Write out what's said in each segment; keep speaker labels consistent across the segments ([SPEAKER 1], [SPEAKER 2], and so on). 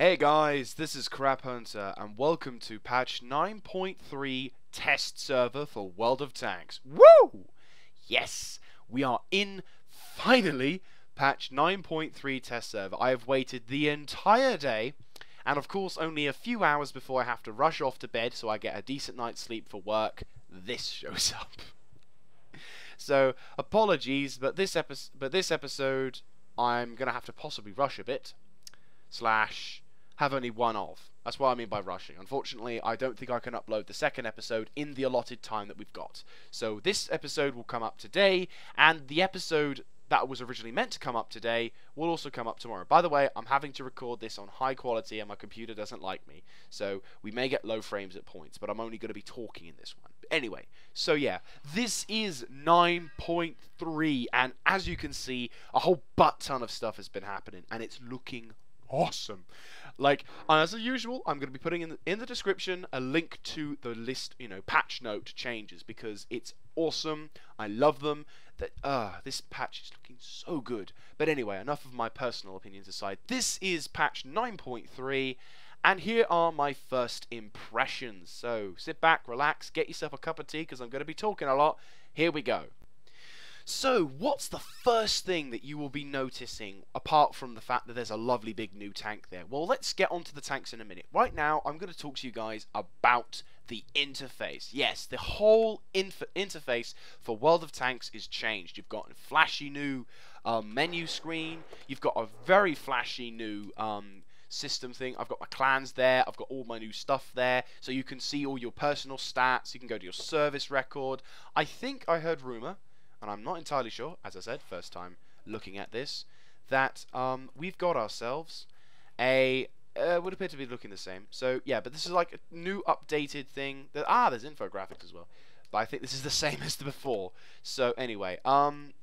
[SPEAKER 1] Hey guys, this is Crap Hunter, and welcome to patch 9.3 test server for World of Tanks. Woo! Yes, we are in, finally, patch 9.3 test server. I have waited the entire day, and of course only a few hours before I have to rush off to bed so I get a decent night's sleep for work, this shows up. So, apologies, but this episode I'm going to have to possibly rush a bit, slash have only one of. That's what I mean by rushing. Unfortunately, I don't think I can upload the second episode in the allotted time that we've got. So this episode will come up today, and the episode that was originally meant to come up today will also come up tomorrow. By the way, I'm having to record this on high quality and my computer doesn't like me, so we may get low frames at points, but I'm only going to be talking in this one. But anyway, so yeah, this is 9.3, and as you can see, a whole butt ton of stuff has been happening, and it's looking awesome. Like, as usual, I'm going to be putting in the description a link to the list, patch note changes, because it's awesome. I love them. This patch is looking so good. But anyway, enough of my personal opinions aside. This is patch 9.3, and here are my first impressions. So sit back, relax, get yourself a cup of tea, because I'm going to be talking a lot. Here we go. So, what's the first thing that you will be noticing, apart from the fact that there's a lovely big new tank there? Well, let's get onto the tanks in a minute. Right now, I'm going to talk to you guys about the interface. Yes, the whole interface for World of Tanks is changed. You've got a flashy new menu screen. You've got a very flashy new system thing. I've got my clans there. I've got all my new stuff there. So you can see all your personal stats. You can go to your service record. I think I heard rumor, and I'm not entirely sure, as I said, first time looking at this, that we've got ourselves a would appear to be looking the same. So yeah, but this is like a new updated thing. There's infographics as well, but I think this is the same as the before. So anyway,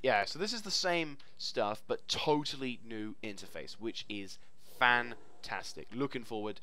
[SPEAKER 1] yeah, so this is the same stuff, but totally new interface, which is fantastic. Looking forward.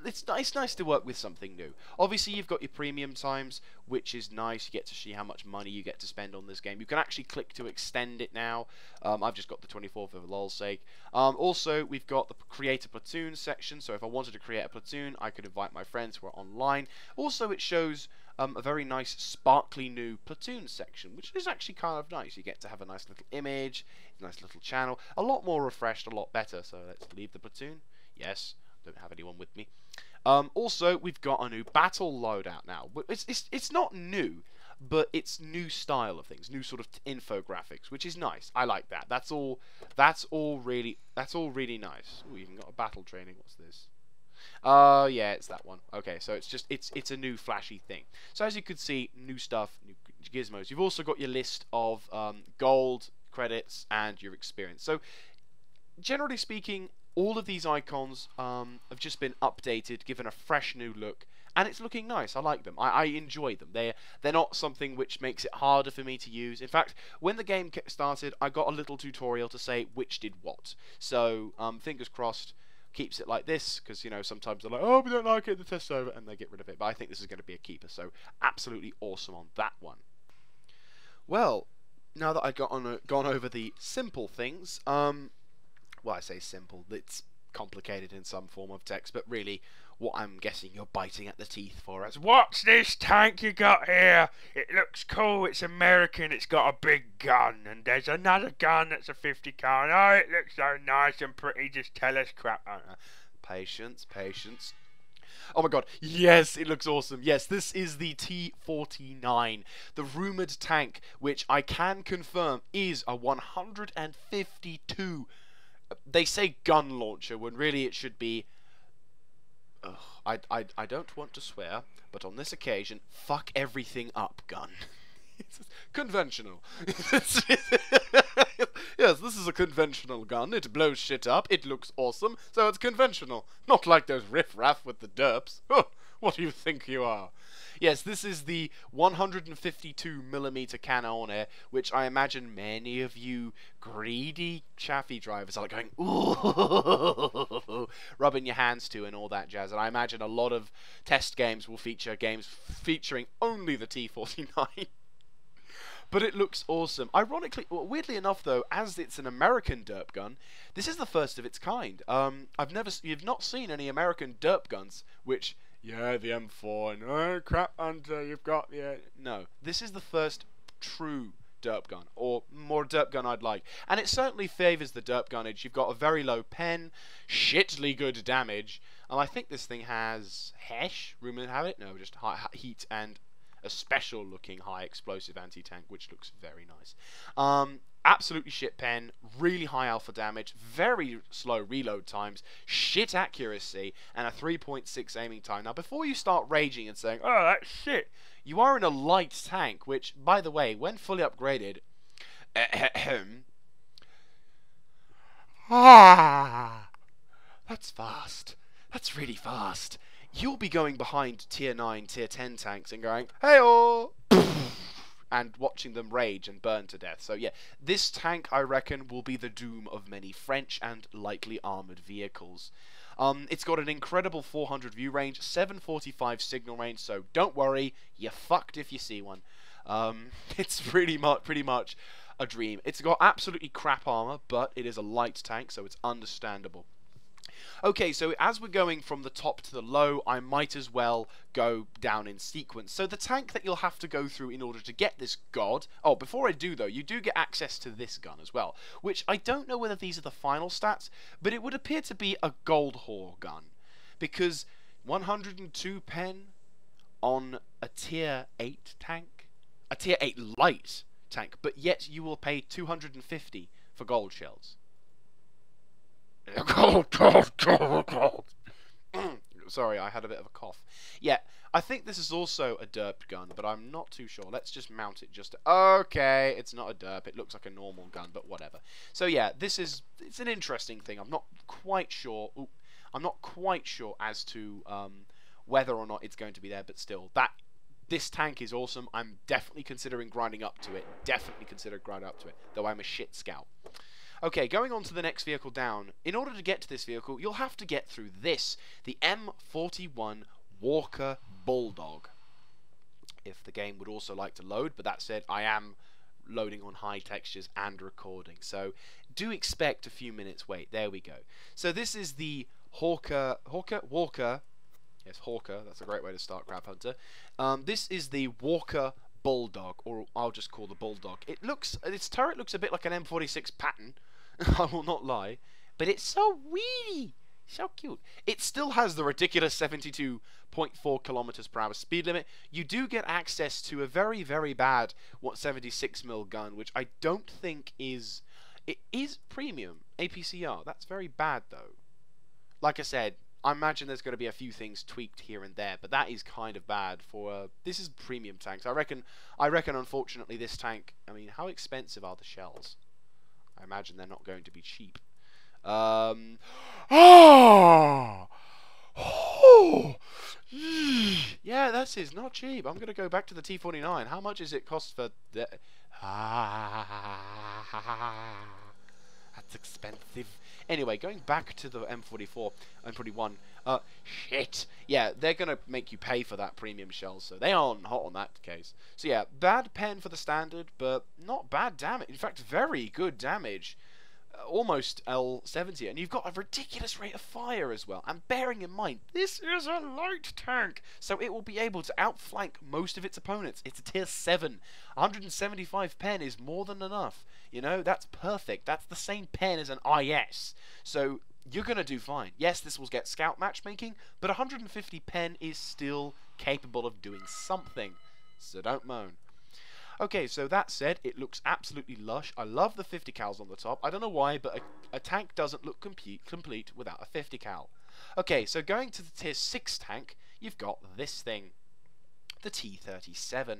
[SPEAKER 1] It's nice to work with something new. Obviously, you've got your premium times, which is nice. You get to see how much money you get to spend on this game. You can actually click to extend it now. I've just got the 24 for lol's sake. Also, we've got the create a platoon section. So if I wanted to create a platoon, I could invite my friends who are online. Also, it shows a very nice, sparkly new platoon section, which is actually kind of nice. You get to have a nice little image, a nice little channel, a lot more refreshed, a lot better. So let's leave the platoon. Yes. Don't have anyone with me. Also, we've got a new battle loadout now. It's not new, but it's new style of things, new sort of infographics, which is nice. I like that. That's all really nice. Ooh, even got a battle training. What's this? Yeah, it's that one. Okay, so it's a new flashy thing. So as you can see, new stuff, new gizmos. You've also got your list of gold credits and your experience. So generally speaking, all of these icons have just been updated, given a fresh new look, and it's looking nice. I like them. I enjoy them. They're not something which makes it harder for me to use. In fact, when the game started, I got a little tutorial to say which did what. So fingers crossed, keeps it like this, because sometimes they're like, oh, we don't like it, the test's over, and they get rid of it. But I think this is going to be a keeper. So absolutely awesome on that one. Well, now that I've gone over the simple things, well, I say simple, it's complicated in some form of text, but really, what I'm guessing you're biting at the teeth for is, what's this tank you got here? It looks cool, it's American, it's got a big gun, and there's another gun that's a 50 cal. Oh, it looks so nice and pretty, just tell us crap. Patience. Oh my god, yes, it looks awesome. Yes, this is the T-49, the rumoured tank, which I can confirm is a 152. They say gun launcher when really it should be. I don't want to swear, but on this occasion, fuck everything up gun. It's conventional. Yes, this is a conventional gun. It blows shit up. It looks awesome, so it's conventional. Not like those riff-raff with the derps. Huh, what do you think you are? Yes, this is the 152mm Cannone, which I imagine many of you greedy chaffee drivers are like going, ooh, rubbing your hands to and all that jazz. And I imagine a lot of test games will feature games featuring only the T-49. But it looks awesome. Ironically, well, weirdly enough, though, as it's an American derp gun, this is the first of its kind. You've not seen any American derp guns, which, yeah, the M4, and oh crap, and you've got the no. This is the first true derp gun, or more derp gun I'd like, and it certainly favours the derp gunnage. You've got a very low pen, shitly good damage, and I think this thing has HESH, rumour have it, no, just high heat and a special looking high explosive anti-tank, which looks very nice. Absolutely shit pen, really high alpha damage, very slow reload times, shit accuracy, and a 3.6 aiming time. Now, before you start raging and saying, oh, that's shit, you are in a light tank, which, by the way, when fully upgraded, that's fast. That's really fast. You'll be going behind tier 9, tier 10 tanks and going, hey-oh, and watching them rage and burn to death. So yeah, this tank, I reckon, will be the doom of many French and lightly armoured vehicles. It's got an incredible 400 view range, 745 signal range, so don't worry, you're fucked if you see one. It's pretty much a dream. It's got absolutely crap armour, but it is a light tank, so it's understandable. Okay, so as we're going from the top to the low, I might as well go down in sequence. So the tank that you'll have to go through in order to get this god... Oh, before I do, though, you do get access to this gun as well, which I don't know whether these are the final stats, but it would appear to be a gold whore gun, because 102 pen on a tier 8 tank, a tier 8 light tank, but yet you will pay 250 for gold shells. Sorry, I had a bit of a cough. Yeah, I think this is also a derp gun, but I'm not too sure. Let's just mount it just... Okay, it's not a derp. It looks like a normal gun, but whatever. So yeah, it's an interesting thing. I'm not quite sure... I'm not quite sure as to whether or not it's going to be there, but still, this tank is awesome. I'm definitely considering grinding up to it. Definitely consider grinding up to it, though I'm a shit scout. Okay, going on to the next vehicle down. In order to get to this vehicle, you'll have to get through this, the M41 Walker Bulldog. If the game would also like to load, but that said, I am loading on high textures and recording, so do expect a few minutes wait. There we go. So this is the Walker, yes, Hawker, that's a great way to start Crab Hunter. This is the Walker Bulldog, or I'll just call the Bulldog. Its turret looks a bit like an M46 pattern, I will not lie, but it's so weedy, so cute. It still has the ridiculous 72.4 kilometers per hour speed limit. You do get access to a very, very bad 76mm gun, which I don't think is... It is premium APCR. That's very bad, though. Like I said, I imagine there's going to be a few things tweaked here and there, but that is kind of bad for... this is premium tanks. I reckon, unfortunately, this tank... I mean, how expensive are the shells? I imagine they're not going to be cheap. Yeah, that's it. Not cheap. I'm going to go back to the T49. How much does it cost for... That's expensive. Anyway, going back to the M44, M41, shit. Yeah, they're going to make you pay for that premium shell, so they aren't hot on that case. So yeah, bad pen for the standard, but not bad damage. In fact, very good damage. Almost L70, and you've got a ridiculous rate of fire as well. And bearing in mind, this is a light tank, so it will be able to outflank most of its opponents. It's a tier 7. 175 pen is more than enough. You know, that's perfect. That's the same pen as an IS. So you're going to do fine. Yes, this will get scout matchmaking, but 150 pen is still capable of doing something. So don't moan. Okay, so that said, it looks absolutely lush. I love the 50 cals on the top. I don't know why, but a tank doesn't look complete without a 50 cal. Okay, so going to the tier 6 tank, you've got this thing, the T37,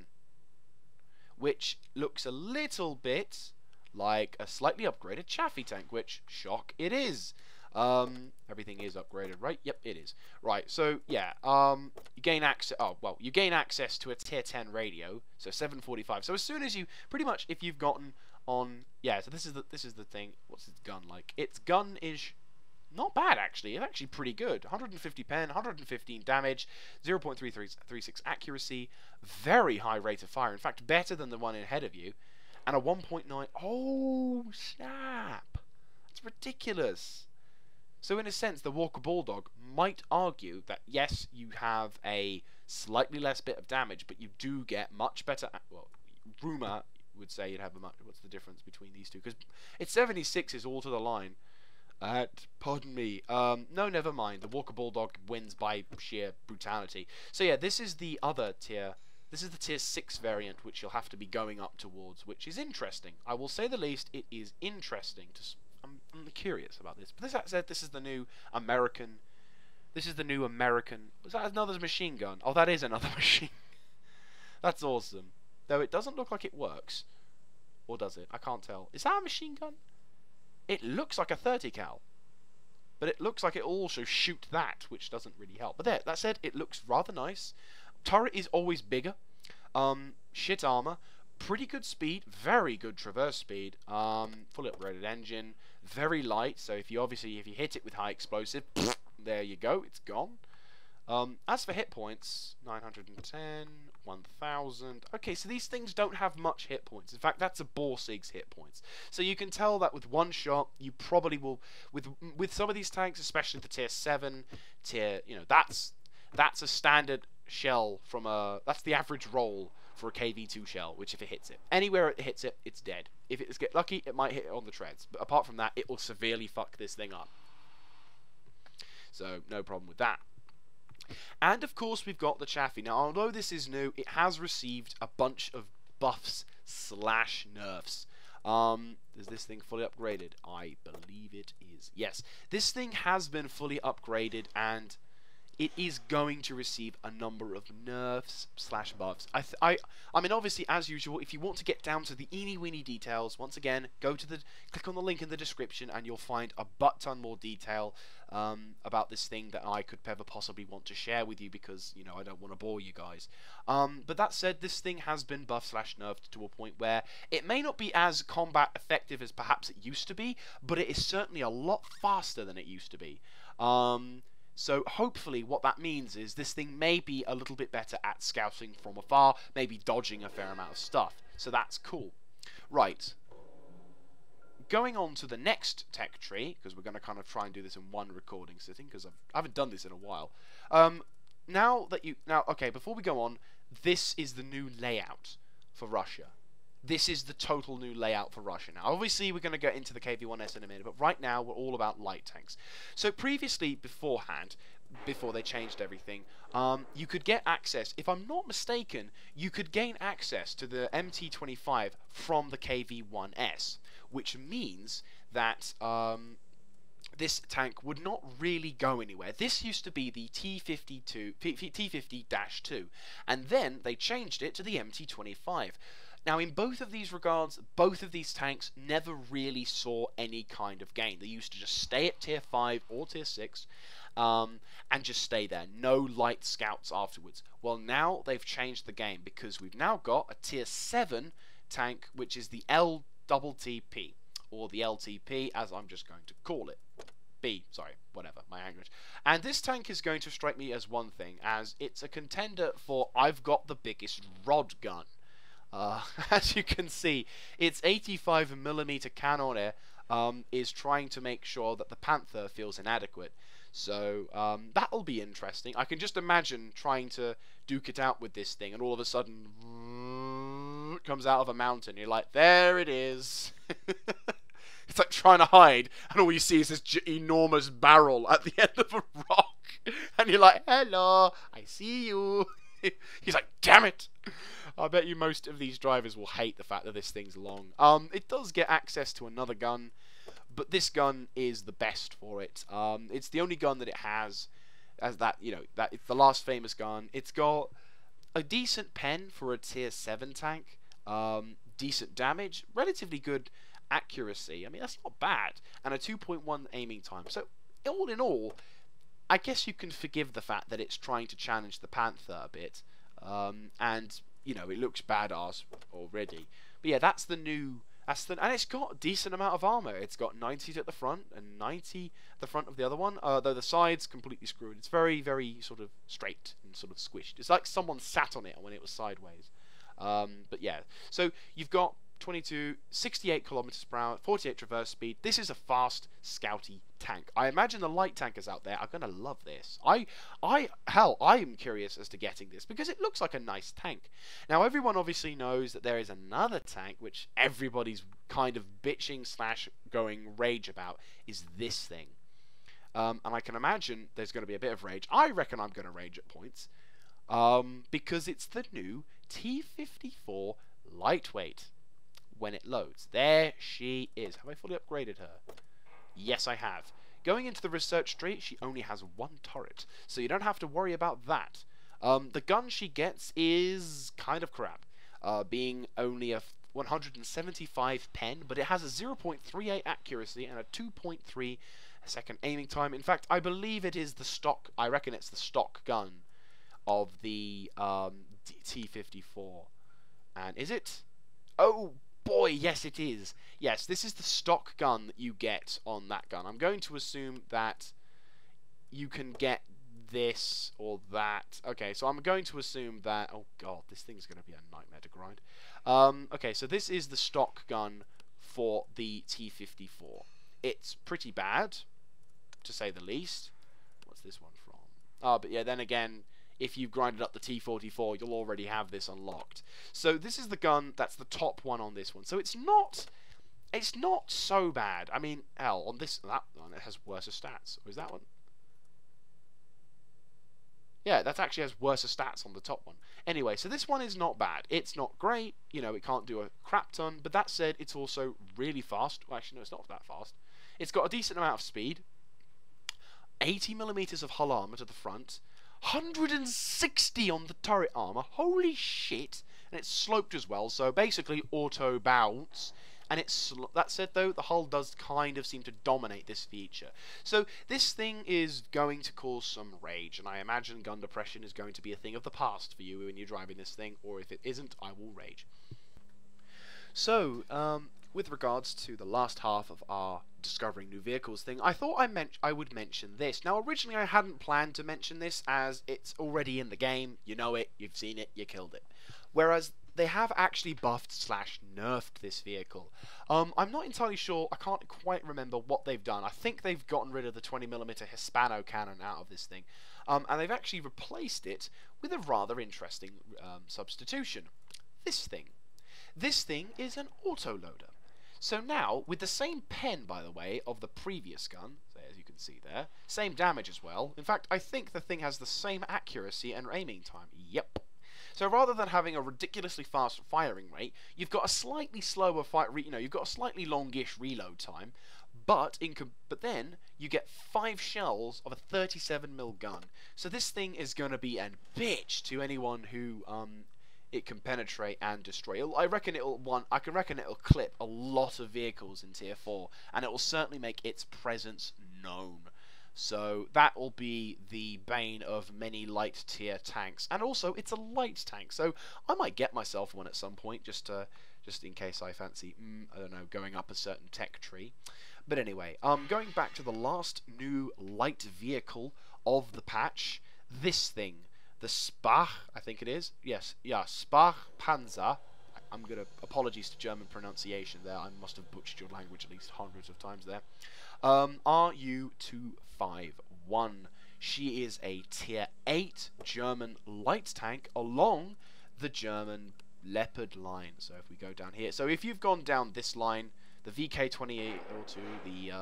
[SPEAKER 1] which looks a little bit like a slightly upgraded Chaffee tank, which, shock, it is. Everything is upgraded, right? Yep, it is. Right, so yeah, you gain access. Oh, well, you gain access to a tier 10 radio, so 745. So as soon as you, pretty much, if you've gotten on, yeah. So this is the thing. What's its gun like? Its gun is not bad actually. It's actually pretty good. 150 pen, 115 damage, 0.336 accuracy, very high rate of fire. In fact, better than the one ahead of you. and a 1.9. Oh, snap. It's ridiculous. So in a sense, the Walker Bulldog might argue that yes, you have a slightly less bit of damage, but you do get much better. Well, Ruma would say you'd have a much. What's the difference between these two? Because it's 76 is all to the line. Pardon me. No, never mind. The Walker Bulldog wins by sheer brutality. So yeah, this is the other tier. This is the tier 6 variant, which you'll have to be going up towards, which is interesting. I will say the least. It is interesting to. I'm curious about this. But that said, this is the new American. This is the new American. Was that another machine gun? Oh, that is another machine. That's awesome. Though it doesn't look like it works. Or does it? I can't tell. Is that a machine gun? It looks like a 30 cal. But it looks like it will also shoot that, which doesn't really help. But there, that said, it looks rather nice. Turret is always bigger. Shit armor. Pretty good speed. Very good traverse speed. Fully upgraded engine. Very light. So if you hit it with high explosive, there you go. It's gone. As for hit points, 910, 1000. Okay, so these things don't have much hit points. In fact, that's a Borsig's hit points. So you can tell that with one shot, you probably will. With some of these tanks, especially the tier 7, that's a standard shell from a. That's the average roll for a KV2 shell. Which if it hits it, anywhere it hits it, it's dead. If it gets lucky, it might hit it on the treads. But apart from that, it will severely fuck this thing up. So no problem with that. And of course we've got the Chaffee. Now although this is new, it has received a bunch of buffs / nerfs. Is this thing fully upgraded? I believe it is. Yes. This thing has been fully upgraded and it is going to receive a number of nerfs / buffs. I mean, obviously, as usual, if you want to get down to the eeny-weeny details, once again, click on the link in the description, and you'll find a butt-ton more detail about this thing that I could ever possibly want to share with you, because, you know, I don't want to bore you guys. But that said, this thing has been buffed / nerfed to a point where it may not be as combat effective as perhaps it used to be, but it is certainly a lot faster than it used to be. So hopefully what that means is this thing may be a little bit better at scouting from afar, maybe dodging a fair amount of stuff. So that's cool. Right. Going on to the next tech tree, because we're going to kind of try and do this in one recording sitting, because I haven't done this in a while. Okay, before we go on, this is the new layout for Russia. This is the total new layout for Russia. Now, obviously, we're going to get into the KV-1S in a minute, but right now, we're all about light tanks. So, previously, beforehand, before they changed everything, you could get access, if I'm not mistaken, you could gain access to the MT-25 from the KV-1S, which means that this tank would not really go anywhere. This used to be the T50-2, and then they changed it to the MT-25. Now, in both of these regards, both of these tanks never really saw any kind of gain. They used to just stay at tier 5 or tier 6 and just stay there. No light scouts afterwards. Well, now they've changed the game because we've now got a tier 7 tank, which is the LTTP, or the LTP, as I'm just going to call it. Sorry, whatever, my language. And this tank is going to strike me as one thing, as it's a contender for I've got the biggest rod gun. As you can see, its 85mm cannoneer is trying to make sure that the Panther feels inadequate. So that'll be interesting. I can just imagine trying to duke it out with this thing, and all of a sudden, it comes out of a mountain. You're like, there it is. It's like trying to hide, and all you see is this enormous barrel at the end of a rock. And you're like, hello, I see you. He's like, damn it. I bet you most of these drivers will hate the fact that this thing's long. It does get access to another gun, but this gun is the best for it. It's the only gun that it has, as that, you know, that it's the last famous gun. It's got a decent pen for a tier 7 tank, decent damage, relatively good accuracy. I mean, that's not bad, and a 2.1 aiming time. So, all in all, I guess you can forgive the fact that it's trying to challenge the Panther a bit, and you know, it looks badass already. But yeah, that's the new. And it's got a decent amount of armor. It's got 90s at the front and 90 at the front of the other one. Though the side's completely screwed. It's very, very sort of straight and sort of squished. It's like someone sat on it when it was sideways. But yeah, so you've got 22, 68 kilometers per hour, 48 traverse speed. This is a fast, scouty tank. I imagine the light tankers out there are going to love this. Hell, I am curious as to getting this because it looks like a nice tank. Now, everyone obviously knows that there is another tank which everybody's kind of bitching slash going rage about, is this thing. And I can imagine there's going to be a bit of rage. I reckon I'm going to rage at points. Because it's the new T-54 Lightweight. When it loads. There she is. Have I fully upgraded her? Yes, I have. Going into the research tree, she only has one turret, so you don't have to worry about that. The gun she gets is kind of crap, being only a 175 pen, but it has a 0.38 accuracy and a 2.3 second aiming time. In fact, I believe it is the stock, I reckon it's the stock gun of the T-54. And is it? Oh boy, yes it is. Yes, this is the stock gun that you get on that gun. I'm going to assume that you can get this or that. Okay, so I'm going to assume that... Oh god, this thing's going to be a nightmare to grind. Okay, so this is the stock gun for the T-54. It's pretty bad, to say the least. What's this one from? Oh, but yeah, then again... If you've grinded up the T-44, you'll already have this unlocked. So this is the gun that's the top one on this one. So it's not so bad. I mean, hell, on that one it has worse stats. Or is that one? Yeah, that actually has worse stats on the top one. Anyway, so this one is not bad. It's not great. You know, it can't do a crap ton. But that said, it's also really fast. Well, actually, no, it's not that fast. It's got a decent amount of speed. 80mm of hull armor to the front. 160 on the turret armor, holy shit, and it's sloped as well, so basically auto bounce, and that said though, the hull does kind of seem to dominate this feature. So this thing is going to cause some rage, and I imagine gun depression is going to be a thing of the past for you when you're driving this thing, or if it isn't, I will rage. So, with regards to the last half of our discovering new vehicles thing, I thought I would mention this. Now, originally I hadn't planned to mention this as it's already in the game. You know it, you've seen it, you killed it. Whereas they have actually buffed slash nerfed this vehicle. I'm not entirely sure, I can't quite remember what they've done. I think they've gotten rid of the 20mm Hispano cannon out of this thing. And they've actually replaced it with a rather interesting substitution. This thing. This thing is an autoloader. So now, with the same pen, by the way, of the previous gun, as you can see there, same damage as well. In fact, I think the thing has the same accuracy and aiming time. Yep. So rather than having a ridiculously fast firing rate, you've got a slightly slower you've got a slightly longish reload time, but then you get 5 shells of a 37mm gun. So this thing is going to be a bitch to anyone who it can penetrate and destroy. I can reckon it'll clip a lot of vehicles in Tier 4, and it will certainly make its presence known. So that will be the bane of many light tier tanks, and also it's a light tank, so I might get myself one at some point just in case I fancy, I don't know, going up a certain tech tree. But anyway, going back to the last new light vehicle of the patch, this thing. The Spach, I think it is. Yes, yeah, Spach Panzer. I'm gonna apologies to German pronunciation there. I must have butchered your language at least hundreds of times there. RU-251. She is a Tier 8 German light tank along the German Leopard line. So if we go down here, so if you've gone down this line, the VK-2802, the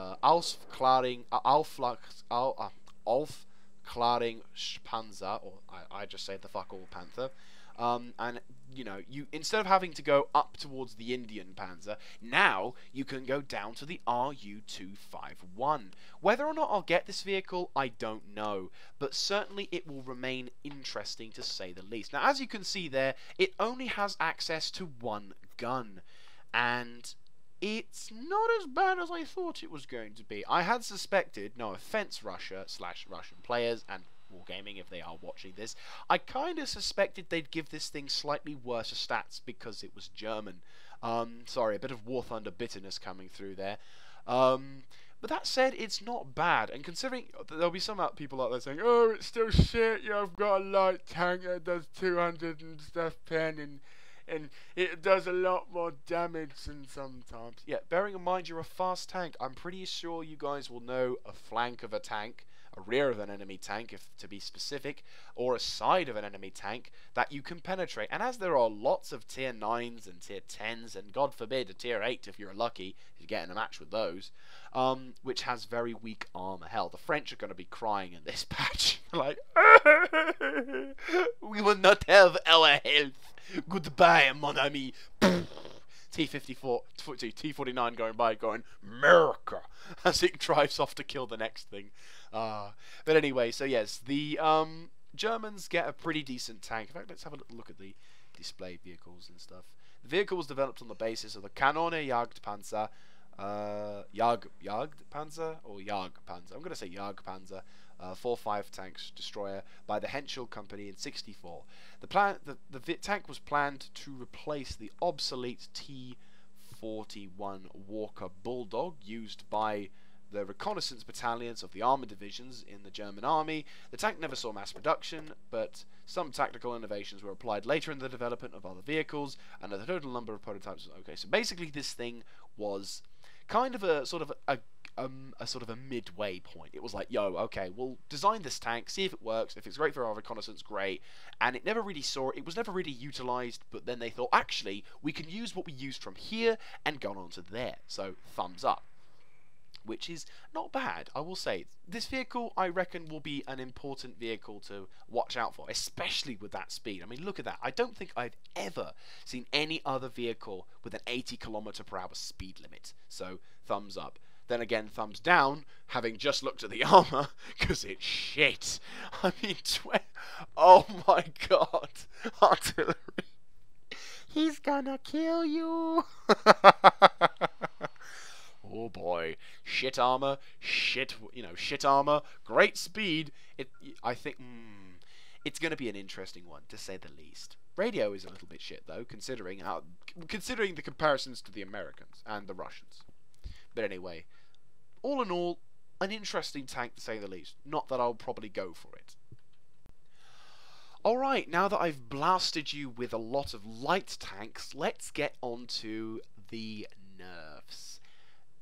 [SPEAKER 1] Klaring Panzer, or I just say the fuck all Panther, and you know, instead of having to go up towards the Indian Panzer, now you can go down to the RU-251. Whether or not I'll get this vehicle, I don't know, but certainly it will remain interesting to say the least. Now, as you can see there, it only has access to one gun, and it's not as bad as I thought it was going to be. I had suspected, no offense Russia / Russian players and Wargaming if they are watching this, I kind of suspected they'd give this thing slightly worse stats because it was German. Sorry, a bit of War Thunder bitterness coming through there. But that said, it's not bad, and considering there'll be some people out there saying, oh, it's still shit, I've got a light tank that does 200 and stuff pen, and and it does a lot more damage than sometimes. Yeah, bearing in mind you're a fast tank, I'm pretty sure you guys will know a flank of a tank, a rear of an enemy tank, if to be specific, or a side of an enemy tank that you can penetrate. And as there are lots of tier 9s and tier 10s, and God forbid a tier 8 if you're lucky, if you get in a match with those, which has very weak armor. Hell, the French are going to be crying in this patch. Like, we will not have our health. Goodbye, mon ami. T-54, T-49 going by, going, America, as it drives off to kill the next thing. But anyway, so yes, the Germans get a pretty decent tank. In fact, let's have a little look at the display vehicles and stuff. The vehicle was developed on the basis of the Kanone Jagdpanzer, Jagdpanzer or Jagdpanzer. I'm going to say Jagdpanzer. 4.5 tanks destroyer by the Henschel Company in '64. The tank was planned to replace the obsolete T-41 Walker Bulldog used by the reconnaissance battalions of the armoured divisions in the German army. The tank never saw mass production, but some tactical innovations were applied later in the development of other vehicles, and the total number of prototypes was okay. So basically, this thing was kind of a sort of a midway point. It was like, yo, okay, we'll design this tank, see if it works. If it's great for our reconnaissance, great. And it was never really utilized, but then they thought, actually, we can use what we used from here and go on to there. So, thumbs up. Which is not bad, I will say. This vehicle, I reckon, will be an important vehicle to watch out for, especially with that speed. I mean, look at that. I don't think I've ever seen any other vehicle with an 80 km/h speed limit. So, thumbs up. Then again, thumbs down, having just looked at the armor, because it's shit. I mean, oh my god. Artillery. He's gonna kill you. Oh boy, shit armor, shit armor, great speed. I think it's going to be an interesting one, to say the least. Radio is a little bit shit though, considering the comparisons to the Americans and the Russians. But anyway, all in all, an interesting tank to say the least. Not that I'll probably go for it. Alright, now that I've blasted you with a lot of light tanks, let's get on to the nerfs.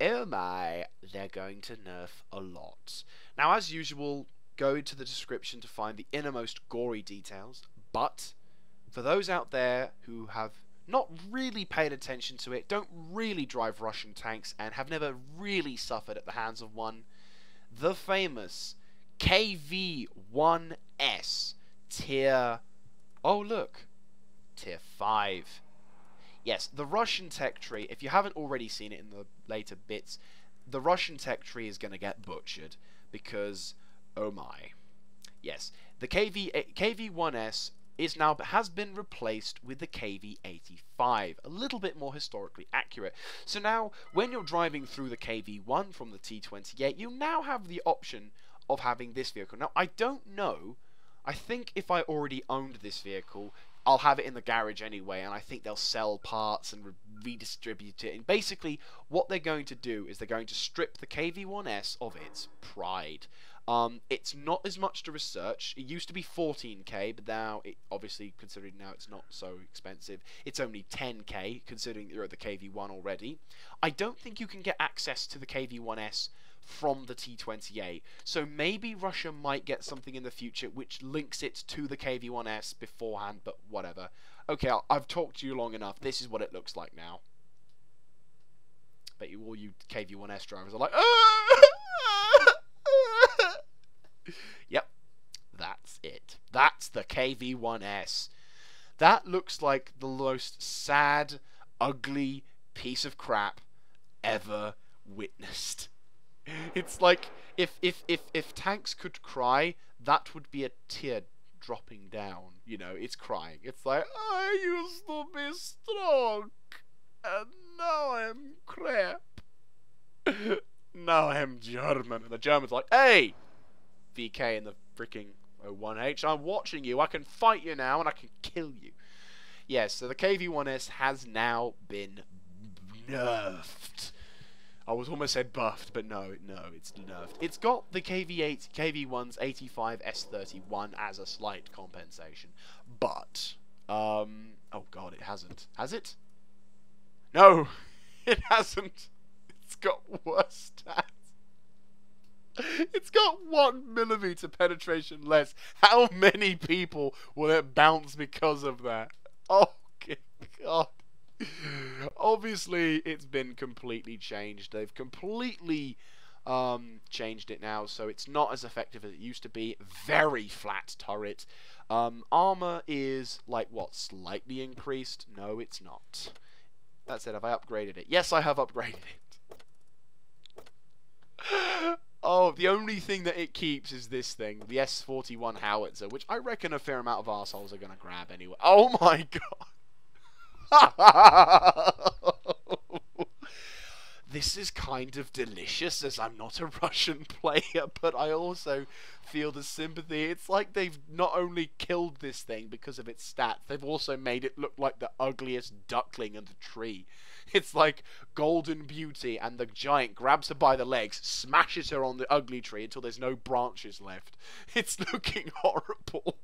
[SPEAKER 1] Oh my, they're going to nerf a lot. Now, as usual, go into the description to find the innermost gory details, but for those out there who have not really paid attention to it, don't really drive Russian tanks, and have never really suffered at the hands of one, the famous KV-1S tier... oh look, tier 5. Yes, the Russian tech tree, if you haven't already seen it in the later bits, the Russian tech tree is going to get butchered, because, oh my. Yes, the KV-1S has been replaced with the KV-85, a little bit more historically accurate. So now, when you're driving through the KV-1 from the T-28, you now have the option of having this vehicle. Now, I don't know, I think if I already owned this vehicle, I'll have it in the garage anyway, and I think they'll sell parts and redistribute it. And basically, what they're going to do is they're going to strip the KV-1S of its pride. It's not as much to research. It used to be 14k, but now, obviously, considering now it's not so expensive, it's only 10k, considering you're at the KV-1 already. I don't think you can get access to the KV-1S from the T-28, so maybe Russia might get something in the future which links it to the KV-1S beforehand, but whatever. Okay, I've talked to you long enough. This is what it looks like now. Bet you all you KV-1S drivers are like, yep, that's it. That's the KV-1S. That looks like the most sad, ugly piece of crap ever witnessed. It's like, if tanks could cry, that would be a tear dropping down. You know, it's crying. It's like, I used to be strong, and now I'm crap. Now I'm German. And the German's like, hey, VK in the freaking 01H, I'm watching you. I can fight you now, and I can kill you. Yes, so the KV-1S has now been nerfed. I was almost said buffed, but no, it's nerfed. It's got the KV-1's 85 S31 as a slight compensation, but Oh god, it hasn't. Has it? No, it hasn't. It's got worse stats. It's got 1 mm penetration less. How many people will it bounce because of that? Oh god. Obviously, it's been completely changed. They've completely changed it now, so it's not as effective as it used to be. Very flat turret. Armor is, like, what, slightly increased? No, it's not. That said, have I upgraded it? Yes, I have upgraded it. Oh, the only thing that it keeps is this thing, the S41 howitzer, which I reckon a fair amount of arseholes are going to grab anyway. Oh my god! This is kind of delicious, as I'm not a Russian player, but I also feel the sympathy. It's like they've not only killed this thing because of its stats, they've also made it look like the ugliest duckling in the tree. It's like Golden Beauty, and the giant grabs her by the legs, smashes her on the ugly tree until there's no branches left. It's looking horrible.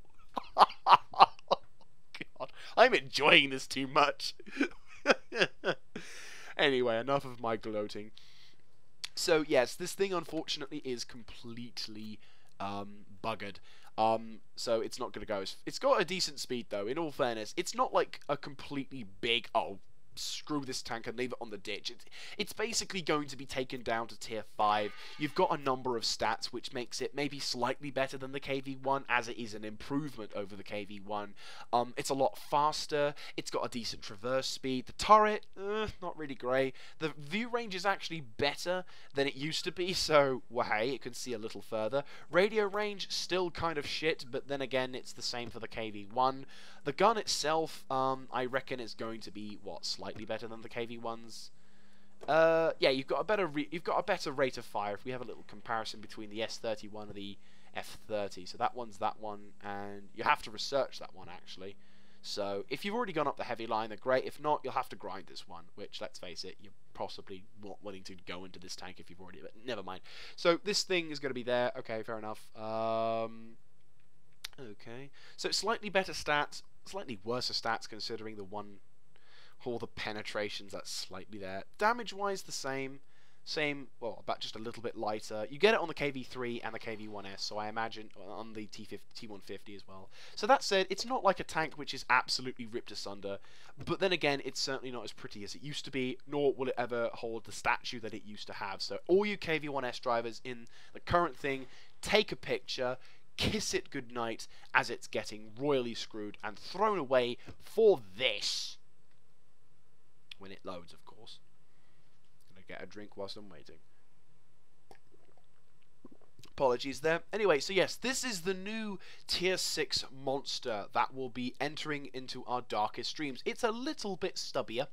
[SPEAKER 1] God, I'm enjoying this too much. Anyway, enough of my gloating. So yes, this thing unfortunately is completely buggered. So it's not going to go as... It's got a decent speed though, in all fairness. It's not like a completely big, oh, screw this tank and leave it on the ditch. It's basically going to be taken down to tier 5. You've got a number of stats which makes it maybe slightly better than the KV-1, as it is an improvement over the KV-1. It's a lot faster, it's got a decent traverse speed. The turret, not really great. The view range is actually better than it used to be, so, well, hey, it can see a little further. Radio range, still kind of shit, but then again, it's the same for the KV-1. The gun itself, I reckon is going to be, what, slightly better than the KV-1's? Yeah, you've got a better rate of fire. If we have a little comparison between the S31 and the F30, so that one's that one, and you have to research that one actually. So if you've already gone up the heavy line, then great. If not, you'll have to grind this one, which, let's face it, you're possibly not willing to go into this tank if you've already, but never mind. So this thing is going to be there. Okay, fair enough. Okay, so slightly better stats, slightly worse stats considering the one, all the penetrations that's slightly there. Damage-wise, the same, well, about just a little bit lighter. You get it on the KV-3 and the KV-1S, so I imagine on the T150 as well. So that said, it's not like a tank which is absolutely ripped asunder, but then again, it's certainly not as pretty as it used to be, nor will it ever hold the statue that it used to have. So all you KV-1S drivers in the current thing, take a picture, kiss it goodnight as it's getting royally screwed and thrown away for this. When it loads, of course. Gonna get a drink whilst I'm waiting. Apologies there. Anyway, so yes, this is the new tier 6 monster that will be entering into our darkest streams. It's a little bit stubbier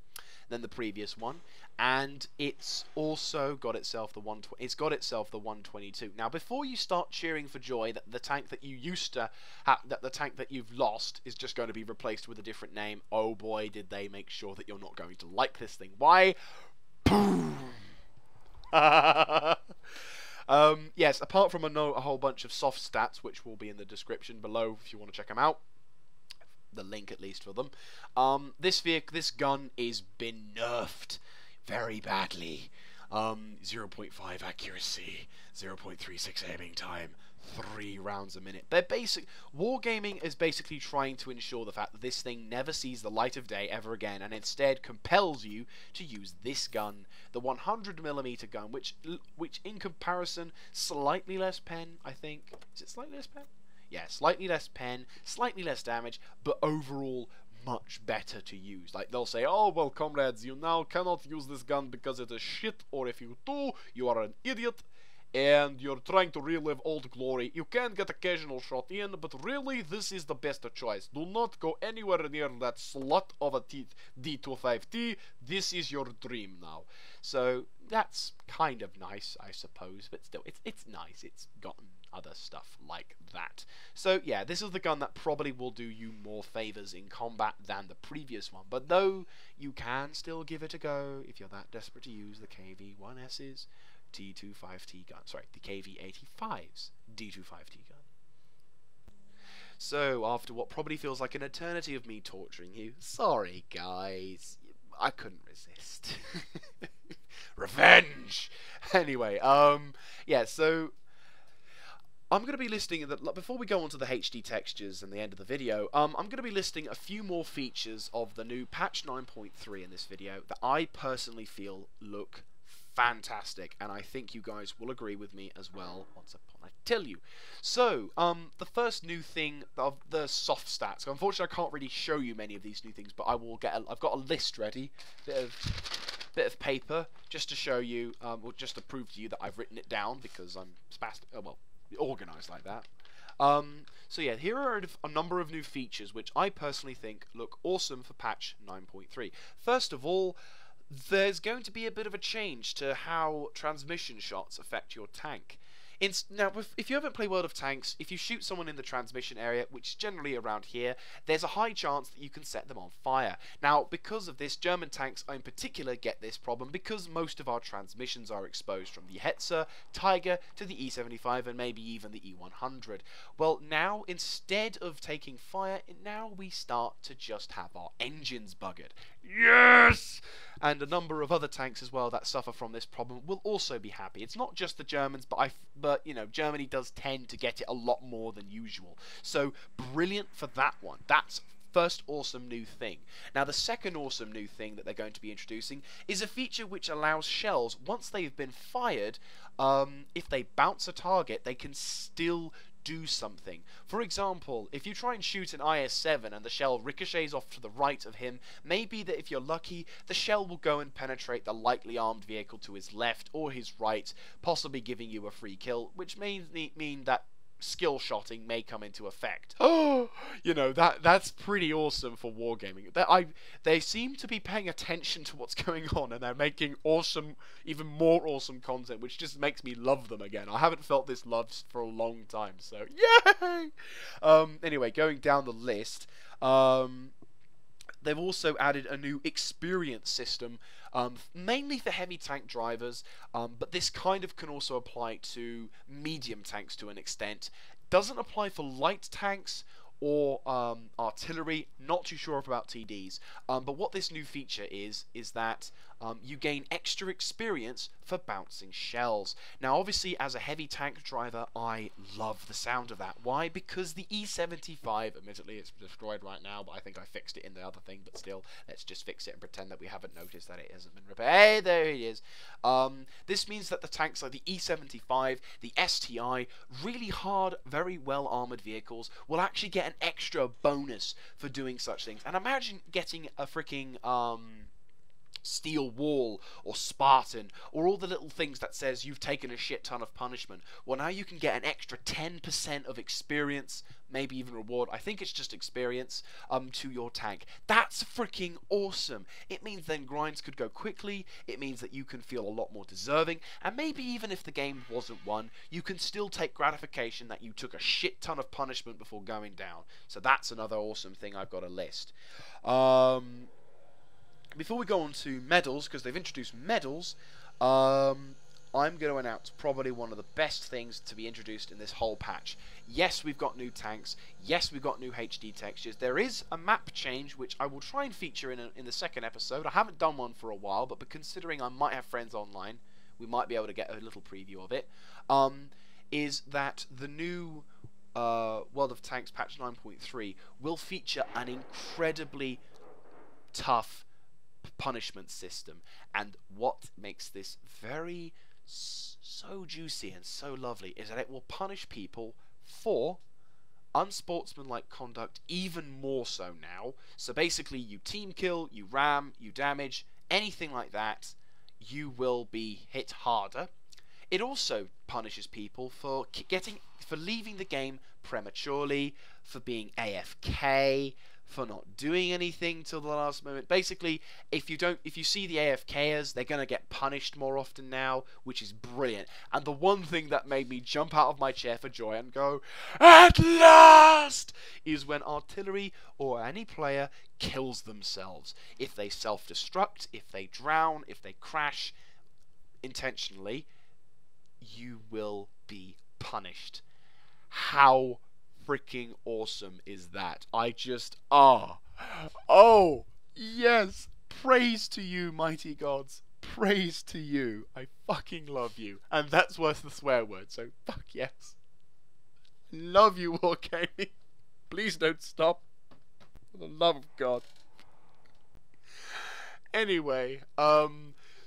[SPEAKER 1] than the previous one, and it's also got itself the 122. Now, before you start cheering for joy that the tank that you used to have, that the tank that you've lost is just going to be replaced with a different name, oh boy, did they make sure that you're not going to like this thing. Why? Boom! Yes, apart from a whole bunch of soft stats, which will be in the description below if you want to check them out. The link, at least, for them. This gun is been nerfed very badly. 0.5 accuracy, 0.36 aiming time, 3 rounds a minute. Wargaming is basically trying to ensure the fact that this thing never sees the light of day ever again, and instead compels you to use this gun, the 100mm gun, which in comparison, slightly less pen, I think. Is it slightly less pen? Yeah, slightly less pen, slightly less damage, but overall much better to use. Like, they'll say, oh, well, comrades, you now cannot use this gun because it is shit, or if you do, you are an idiot, and you're trying to relive old glory. You can get occasional shot in, but really, this is the best choice. Do not go anywhere near that slut of a D25T. This is your dream now. So, that's kind of nice, I suppose, but still, it's nice. It's gotten other stuff like that. So yeah, this is the gun that probably will do you more favors in combat than the previous one, but though you can still give it a go if you're that desperate to use the KV-1S's D25T gun, sorry, the KV-85's D25T gun. So, after what probably feels like an eternity of me torturing you, sorry guys, I couldn't resist. Revenge! Anyway, yeah, so I'm going to be listing, before we go on to the HD textures and the end of the video, I'm going to be listing a few more features of the new patch 9.3 in this video that I personally feel look fantastic, and I think you guys will agree with me as well once upon I tell you. So, the first new thing of the soft stats. Unfortunately, I can't really show you many of these new things, but I've got a list ready, bit of paper, just to show you, or just to prove to you that I've written it down because I'm organized like that. So yeah, here are a number of new features which I personally think look awesome for patch 9.3. First of all, there's going to be a bit of a change to how transmission shots affect your tank. Now, if you haven't played World of Tanks, if you shoot someone in the transmission area, which is generally around here, there's a high chance that you can set them on fire. Now, because of this, German tanks in particular get this problem because most of our transmissions are exposed from the Hetzer, Tiger, to the E75 and maybe even the E100. Well, now, instead of taking fire, now we start to just have our engines buggered. Yes! And a number of other tanks as well that suffer from this problem will also be happy. It's not just the Germans, but you know, Germany does tend to get it a lot more than usual. So brilliant for that one. That's first awesome new thing. Now the second awesome new thing that they're going to be introducing is a feature which allows shells, once they've been fired, if they bounce a target, they can still do something. For example, if you try and shoot an IS-7 and the shell ricochets off to the right of him, maybe that if you're lucky, the shell will go and penetrate the lightly armed vehicle to his left or his right, possibly giving you a free kill, which may mean that skill shotting may come into effect. Oh, you know, that's pretty awesome for wargaming. They seem to be paying attention to what's going on, and they're making awesome, even more awesome content, which just makes me love them again. I haven't felt this love for a long time, so yay! Anyway, going down the list, they've also added a new experience system, mainly for heavy tank drivers, but this kind of can also apply to medium tanks to an extent. Doesn't apply for light tanks or artillery. Not too sure about TDs, but what this new feature is that you gain extra experience for bouncing shells. Now obviously as a heavy tank driver I love the sound of that. Why? Because the E75, admittedly it's destroyed right now, but I think I fixed it in the other thing, but still, let's just fix it and pretend that we haven't noticed that it hasn't been repaired. Hey, there it is. This means that the tanks like the E75, the STI, really hard, very well armoured vehicles will actually get an extra bonus for doing such things. And imagine getting a freaking Steel Wall or Spartan or all the little things that says you've taken a shit ton of punishment. Well, now you can get an extra 10% of experience, maybe even reward, I think it's just experience, to your tank. That's freaking awesome. It means then grinds could go quickly, it means that you can feel a lot more deserving, and maybe even if the game wasn't won, you can still take gratification that you took a shit ton of punishment before going down. So that's another awesome thing I've got a list. Before we go on to medals, because they've introduced medals, I'm going to announce probably one of the best things to be introduced in this whole patch. Yes, we've got new tanks. Yes, we've got new HD textures. There is a map change, which I will try and feature in the second episode. I haven't done one for a while, but considering I might have friends online, we might be able to get a little preview of it. Is that the new World of Tanks patch 9.3 will feature an incredibly tough punishment system, and what makes this very so juicy and so lovely is that it will punish people for unsportsmanlike conduct even more so now. So basically you team kill, you ram, you damage, anything like that, you will be hit harder. It also punishes people for leaving the game prematurely, for being AFK, for not doing anything till the last moment. Basically, if you see the AFKers, they're going to get punished more often now, which is brilliant. And the one thing that made me jump out of my chair for joy and go, "At last!" is when artillery or any player kills themselves. If they self-destruct, if they drown, if they crash intentionally, you will be punished. How freaking awesome is that? I just, oh, yes, praise to you, mighty gods, praise to you, I fucking love you, and that's worth the swear word, so fuck yes. Love you, Wargaming, please don't stop, for the love of God. Anyway,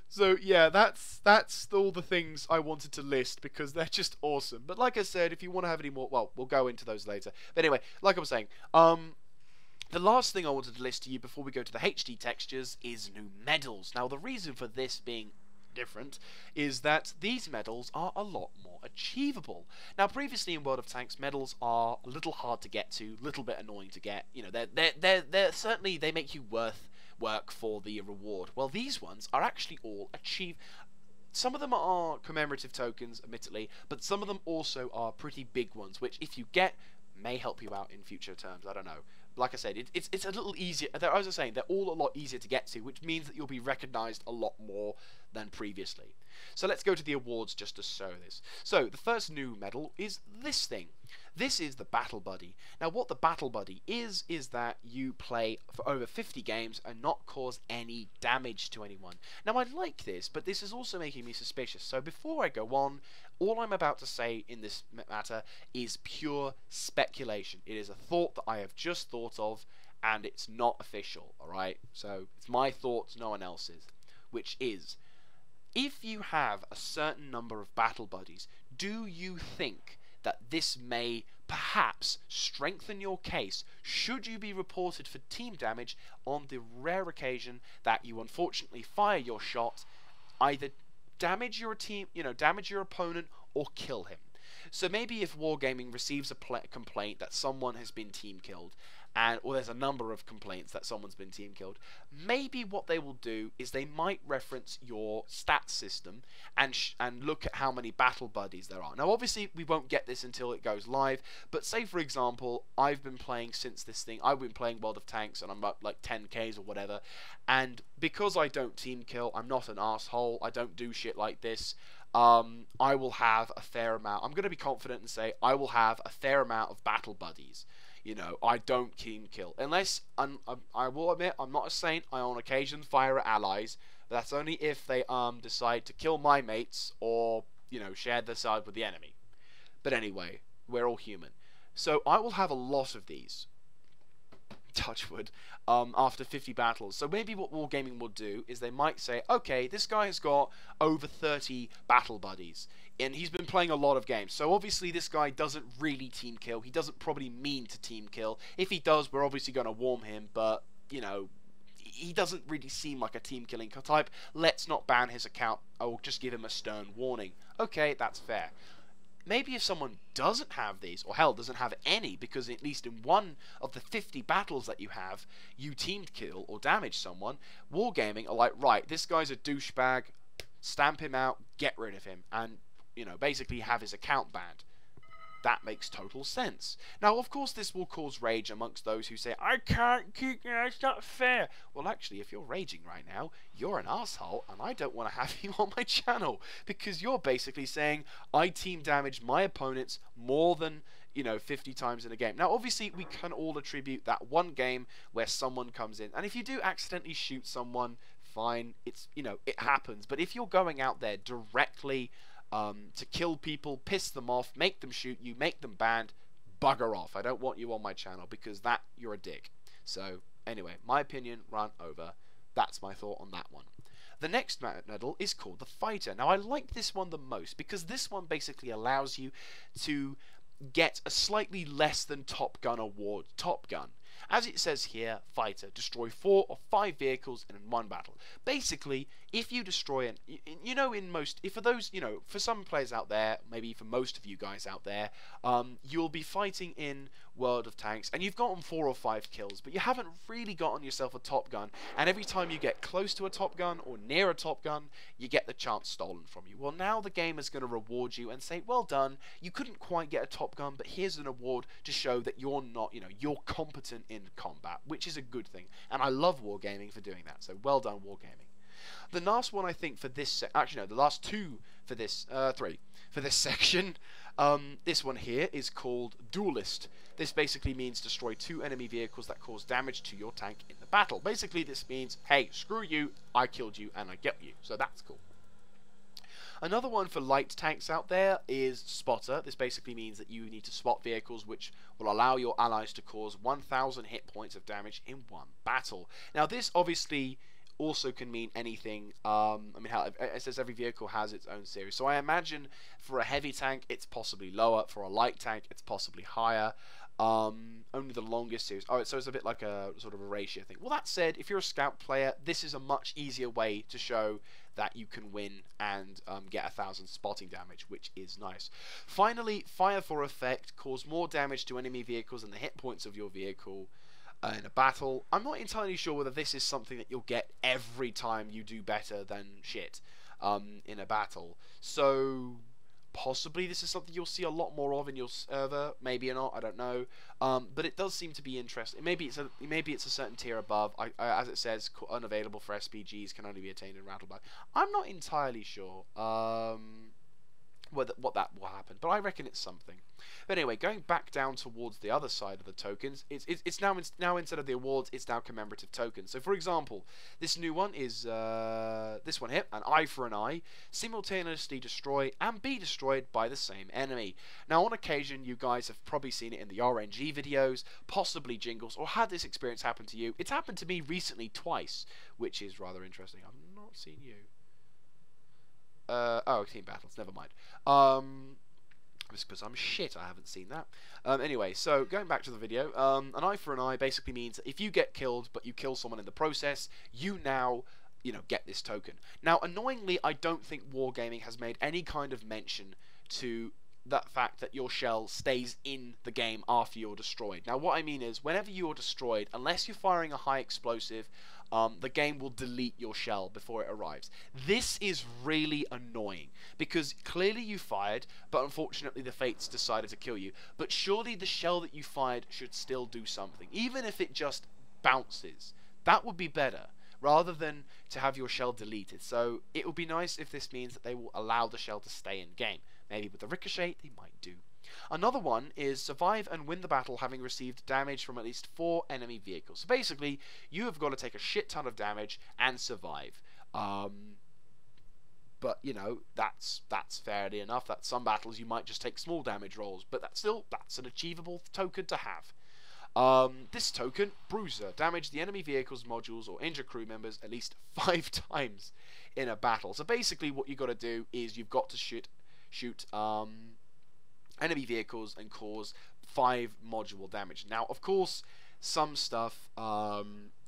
[SPEAKER 1] so yeah, that's all the things I wanted to list because they're just awesome. But like I said, if you want to have any more, well, we'll go into those later. But anyway, like I was saying, the last thing I wanted to list to you before we go to the HD textures is new medals. Now, the reason for this being different is that these medals are a lot more achievable. Now, previously in World of Tanks, medals are a little hard to get to, a little bit annoying to get. You know, they're certainly, they make you work for the reward. Well, these ones are actually all achieve. Some of them are commemorative tokens, admittedly, but some of them also are pretty big ones, which if you get, may help you out in future terms. I don't know. Like I said, it's a little easier. As I was saying, they're all a lot easier to get to, which means that you'll be recognized a lot more than previously. So let's go to the awards just to show this. So the first new medal is this thing. This is the Battle Buddy. Now what the Battle Buddy is that you play for over 50 games and not cause any damage to anyone. Now I like this, but this is also making me suspicious. So before I go on, all I'm about to say in this matter is pure speculation. It is a thought that I have just thought of, and it's not official, alright? So it's my thoughts, no one else's. Which is, if you have a certain number of Battle Buddies, do you think that this may perhaps strengthen your case should you be reported for team damage on the rare occasion that you unfortunately fire your shot, either damage your team, damage your opponent or kill him. So maybe if Wargaming receives a complaint that someone has been team killed, or there's a number of complaints that someone's been team killed, maybe what they will do is they might reference your stats system and look at how many Battle Buddies there are. Now obviously we won't get this until it goes live, but say for example I've been playing since this thing, I've been playing World of Tanks and I'm up like 10Ks or whatever, and because I don't team kill, I'm not an asshole, I don't do shit like this, I will have a fair amount, I'm going to be confident and say I will have a fair amount of Battle Buddies. You know, I don't team kill. Unless, I will admit, I'm not a saint. I on occasion fire at allies. But that's only if they decide to kill my mates or, share the side with the enemy. But anyway, we're all human. So I will have a lot of these. Touchwood. After 50 battles. So maybe what Wargaming will do is they might say, okay, this guy has got over 30 Battle Buddies. And he's been playing a lot of games. So obviously this guy doesn't really team kill. He doesn't probably mean to team kill. If he does, we're obviously going to warn him. But, he doesn't really seem like a team killing type. Let's not ban his account. I'll just give him a stern warning. Okay, that's fair. Maybe if someone doesn't have these, or hell, doesn't have any, because at least in one of the 50 battles that you have, you teamed kill or damage someone, Wargaming are like, right, this guy's a douchebag, stamp him out, get rid of him, and, basically have his account banned. That makes total sense. Now, of course, this will cause rage amongst those who say, I can't keep, it's not fair. Well, actually, if you're raging right now, you're an asshole, and I don't want to have you on my channel, because you're basically saying, I team damage my opponents more than, 50 times in a game. Now, obviously, we can all attribute that one game where someone comes in, and if you do accidentally shoot someone, fine, it's, it happens. But if you're going out there directly to kill people, piss them off, make them shoot you, make them banned, bugger off. I don't want you on my channel because you're a dick. So, anyway, my opinion, run over. That's my thought on that one. The next medal is called the Fighter. Now, I like this one the most because this one basically allows you to get a slightly less than Top Gun award. Top Gun. As it says here, Fighter, destroy 4 or 5 vehicles in one battle. Basically, if you destroy for those, for some players out there, maybe for most of you guys out there, you'll be fighting in World of Tanks, and you've gotten 4 or 5 kills, but you haven't really gotten yourself a Top Gun, and every time you get close to a Top Gun, or near a Top Gun, you get the chance stolen from you. Well, now the game is going to reward you and say, well done, you couldn't quite get a Top Gun, but here's an award to show that you're not, you're competent in combat, which is a good thing, and I love Wargaming for doing that, so well done, Wargaming. The last one I think for this, the last 2 for this, 3 for this section, This one here is called Duelist. This basically means destroy 2 enemy vehicles that cause damage to your tank in the battle. Basically, this means, hey, screw you, I killed you, and I get you. So that's cool. Another one for light tanks out there is Spotter. This basically means that you need to spot vehicles which will allow your allies to cause 1,000 hit points of damage in one battle. Now, this obviously also can mean anything. I mean, it says every vehicle has its own series. So I imagine for a heavy tank, it's possibly lower. For a light tank, it's possibly higher. Only the longest series. Oh, so it's a bit like a sort of a ratio thing. Well, that said, if you're a scout player, this is a much easier way to show that you can win and get 1,000 spotting damage, which is nice. Finally, Fire for Effect cause more damage to enemy vehicles than the hit points of your vehicle in a battle. I'm not entirely sure whether this is something that you'll get every time you do better than shit in a battle. So possibly this is something you'll see a lot more of in your server. Maybe or not, I don't know. But it does seem to be interesting. Maybe it's a certain tier above. As it says, unavailable for SPGs, can only be attained in Rattleback. I'm not entirely sure what that will happen, but I reckon it's something. But anyway, going back down towards the other side of the tokens, it's now instead of the awards, it's now commemorative tokens. So for example, this new one is this one here, an eye for an eye, simultaneously destroy and be destroyed by the same enemy. Now on occasion, you guys have probably seen it in the RNG videos, possibly jingles, or had this experience happen to you. It's happened to me recently twice, which is rather interesting. I've not seen you. Oh, team battles, never mind. Just because I'm shit, I haven't seen that. Anyway, so going back to the video, an eye for an eye basically means that if you get killed, but you kill someone in the process, you now, get this token. Now, annoyingly, I don't think Wargaming has made any kind of mention to that fact that your shell stays in the game after you're destroyed. Now, what I mean is, whenever you're destroyed, unless you're firing a high explosive, the game will delete your shell before it arrives. This is really annoying, because clearly you fired, but unfortunately the fates decided to kill you. But surely the shell that you fired should still do something, even if it just bounces. That would be better, rather than to have your shell deleted. So it would be nice if this means that they will allow the shell to stay in game. Maybe with the ricochet, they might do. Another one is survive and win the battle having received damage from at least 4 enemy vehicles. So basically, you have got to take a shit ton of damage and survive. But that's fairly enough. That some battles you might just take small damage rolls, but that's an achievable token to have. This token, Bruiser, damage the enemy vehicles, modules, or injure crew members at least 5 times in a battle. So basically, what you've got to do is you've got to shoot enemy vehicles and cause 5 module damage. Now, of course, some stuff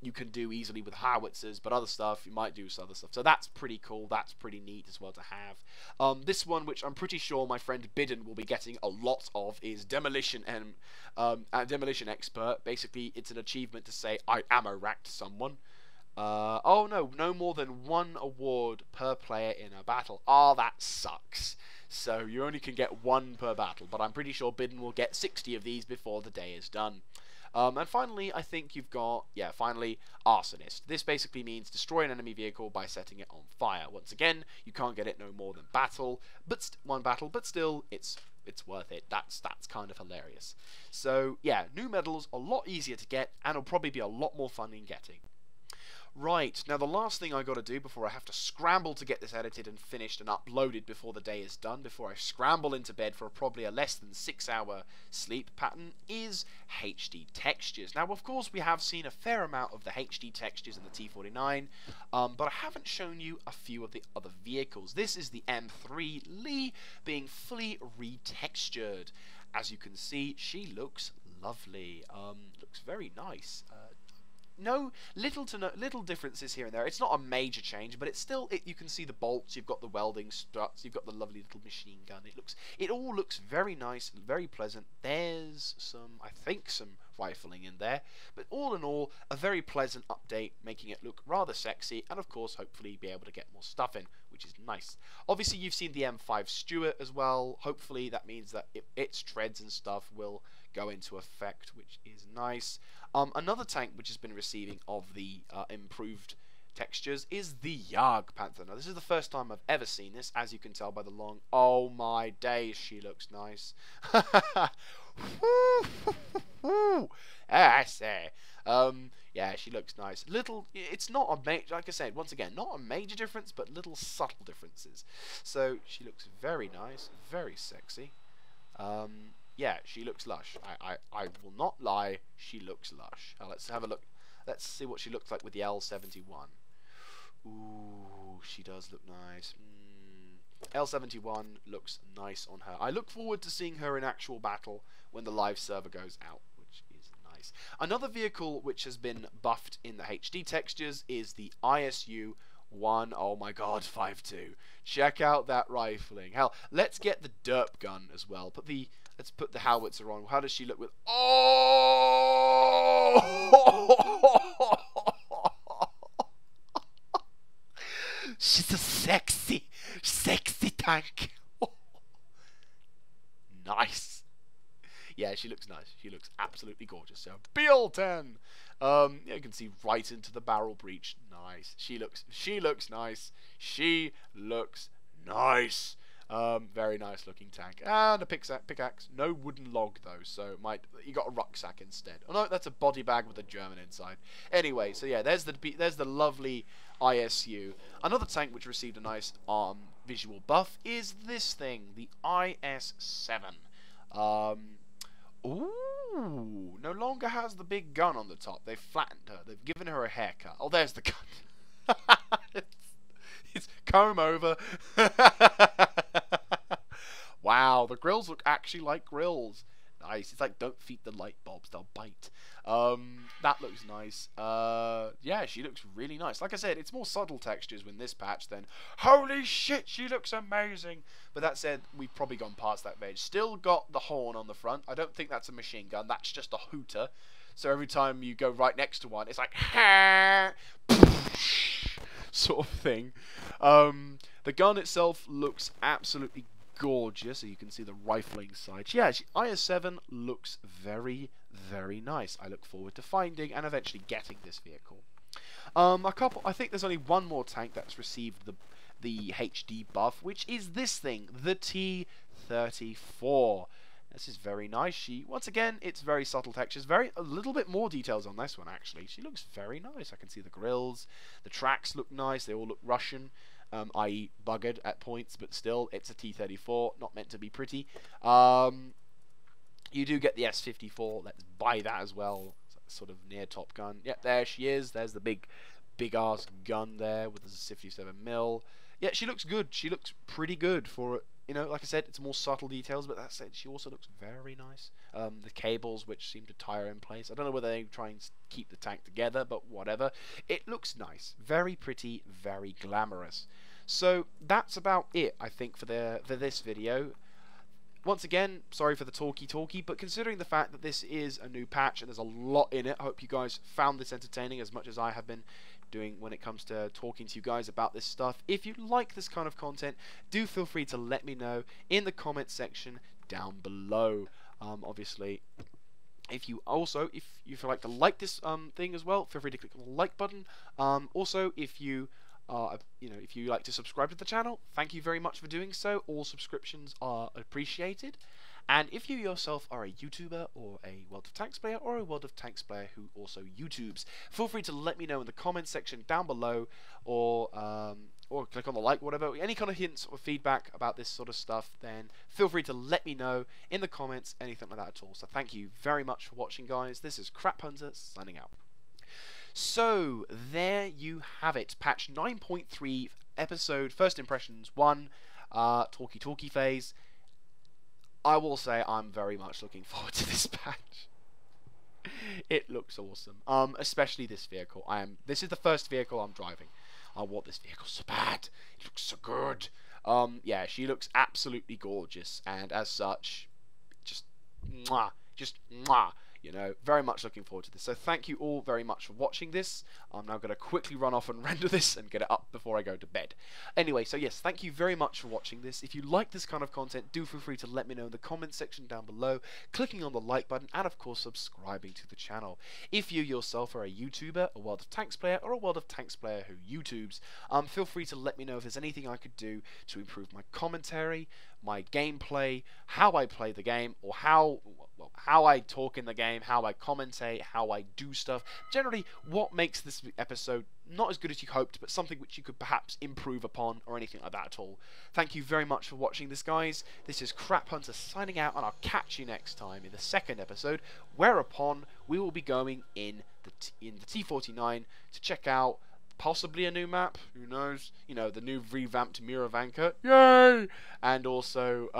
[SPEAKER 1] you can do easily with howitzers, but other stuff you might do with other stuff. So that's pretty cool. That's pretty neat as well to have. This one, which I'm pretty sure my friend Bidden will be getting a lot of, is Demolition and Demolition Expert. Basically, it's an achievement to say I ammo-racked someone. Oh no, no more than 1 award per player in a battle. Oh, that sucks. So you only can get 1 per battle, but I'm pretty sure Bidden will get 60 of these before the day is done. And finally, I think you've got, finally, Arsonist. This basically means destroy an enemy vehicle by setting it on fire. Once again, you can't get it no more than one battle, but still, it's worth it. That's kind of hilarious. So, yeah, new medals, a lot easier to get, and it'll probably be a lot more fun in getting. Right, now the last thing I got to do before I have to scramble to get this edited and finished and uploaded before the day is done, before I scramble into bed for probably a less than 6-hour sleep pattern, is HD textures. Now, of course, we have seen a fair amount of the HD textures in the T49, but I haven't shown you a few of the other vehicles. This is the M3 Lee being fully retextured. As you can see, she looks lovely. Looks very nice. No little differences here and there. It's not a major change, but it's still you can see the bolts. You've got the welding struts. You've got the lovely little machine gun. It all looks very nice, very pleasant. There's I think some rifling in there, but all in all, a very pleasant update, making it look rather sexy, and of course, hopefully, be able to get more stuff in, which is nice. Obviously, you've seen the M5 Stuart as well. Hopefully, that means that its treads and stuff will go into effect, which is nice. Another tank which has been receiving of the improved textures is the Jagdpanther. Now, this is the first time I've ever seen this, as you can tell by the long... Oh my days, she looks nice. I say. Yeah, she looks nice. Little, it's not a major, like I said, once again, not a major difference, but little subtle differences. So she looks very nice, very sexy. Yeah, she looks lush. I will not lie, she looks lush. Let's have a look. Let's see what she looks like with the L71. Ooh, she does look nice. L71 looks nice on her. I look forward to seeing her in actual battle when the live server goes out, which is nice. Another vehicle which has been buffed in the HD textures is the ISU 1, oh my god, 5.2. Check out that rifling. Hell, let's get the derp gun as well. Let's put the howitzer on. How does she look with... Oh! She's a sexy tank. Nice. Yeah, she looks nice. She looks absolutely gorgeous. So, BL10. Yeah, you can see right into the barrel breech. Nice. She looks nice. She looks nice. Very nice looking tank. And a pickaxe. No wooden log though, so you got a rucksack instead. Oh no, that's a body bag with a German inside. Anyway, so yeah, there's the lovely ISU. Another tank which received a nice visual buff is this thing, the IS-7. Ooh, no longer has the big gun on the top. They've flattened her. They've given her a haircut. Oh, there's the gun. It's comb over. Wow, the grills look actually like grills. Nice. It's like, don't feed the light bulbs, they'll bite. That looks nice. Yeah, she looks really nice. Like I said, it's more subtle textures in this patch than, holy shit, she looks amazing. But that said, we've probably gone past that page. Still got the horn on the front. I don't think that's a machine gun. That's just a hooter. So every time you go right next to one, it's like, sort of thing. The gun itself looks absolutely gorgeous. So you can see the rifling side. Yeah, IS-7 looks very, very nice. I look forward to finding and eventually getting this vehicle. I think there's only one more tank that's received the HD buff, which is this thing, the T-34. This is very nice. Once again, it's very subtle textures. A little bit more details on this one, actually. She looks very nice. I can see the grills. The tracks look nice. They all look Russian, i.e. buggered at points, but still, it's a T-34, not meant to be pretty. You do get the S-54. Let's buy that as well. Sort of near Top Gun. Yep, there she is. There's the big-ass gun there with the 57mm. Yeah, she looks good. She looks pretty good for... You know, like I said, it's more subtle details, but that said, she also looks very nice. The cables, which seem to tie her in place. I don't know whether they try and keep the tank together, but whatever. It looks nice. Very pretty, very glamorous. So, that's about it, I think, for this video. Once again, sorry for the talky, but considering the fact that this is a new patch and there's a lot in it, I hope you guys found this entertaining as much as I have been doing when it comes to talking to you guys about this stuff. If you like this kind of content, do feel free to let me know in the comment section down below. Obviously, if you like to like this thing as well, feel free to click on the like button. Also, if you like to subscribe to the channel, thank you very much for doing so. All subscriptions are appreciated. And if you yourself are a YouTuber or a World of Tanks player or a World of Tanks player who also YouTubes, feel free to let me know in the comment section down below, or click on the like, whatever. Any kind of hints or feedback about this sort of stuff, then feel free to let me know in the comments, anything like that at all. So thank you very much for watching, guys. This is Crap Hunter signing out. So there you have it, patch 9.3 episode First Impressions 1, talky phase. I will say I'm very much looking forward to this patch. It looks awesome. Especially this vehicle. This is the first vehicle I'm driving. I want this vehicle so bad. It looks so good. Yeah, she looks absolutely gorgeous, and as such, just mwah, you know, very much looking forward to this. So thank you all very much for watching this. I'm now going to quickly run off and render this and get it up before I go to bed. Anyway, so yes, thank you very much for watching this. If you like this kind of content, do feel free to let me know in the comments section down below, clicking on the like button, and of course subscribing to the channel. If you yourself are a YouTuber, a World of Tanks player, or a World of Tanks player who YouTubes, feel free to let me know if there's anything I could do to improve my commentary, my gameplay, how I play the game, or how I talk in the game, how I commentate, how I do stuff. Generally, what makes this episode not as good as you hoped, but something which you could perhaps improve upon, or anything like that at all. Thank you very much for watching this, guys. This is Crap Hunter signing out, and I'll catch you next time in the second episode, whereupon we will be going in the T49 to check out possibly a new map, who knows, you know, the new revamped Miravanka, yay, and also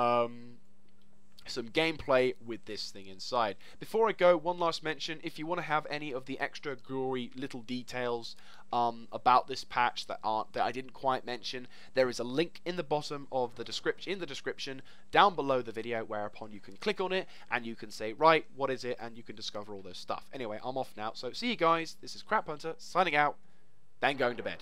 [SPEAKER 1] some gameplay with this thing inside. Before I go, one last mention: if you want to have any of the extra gory little details about this patch that I didn't quite mention, there is a link in the bottom of the description down below the video, whereupon you can click on it and you can say, right, what is it, and you can discover all this stuff. Anyway, I'm off now, so see you guys. This is Crap Hunter signing out, then going to bed.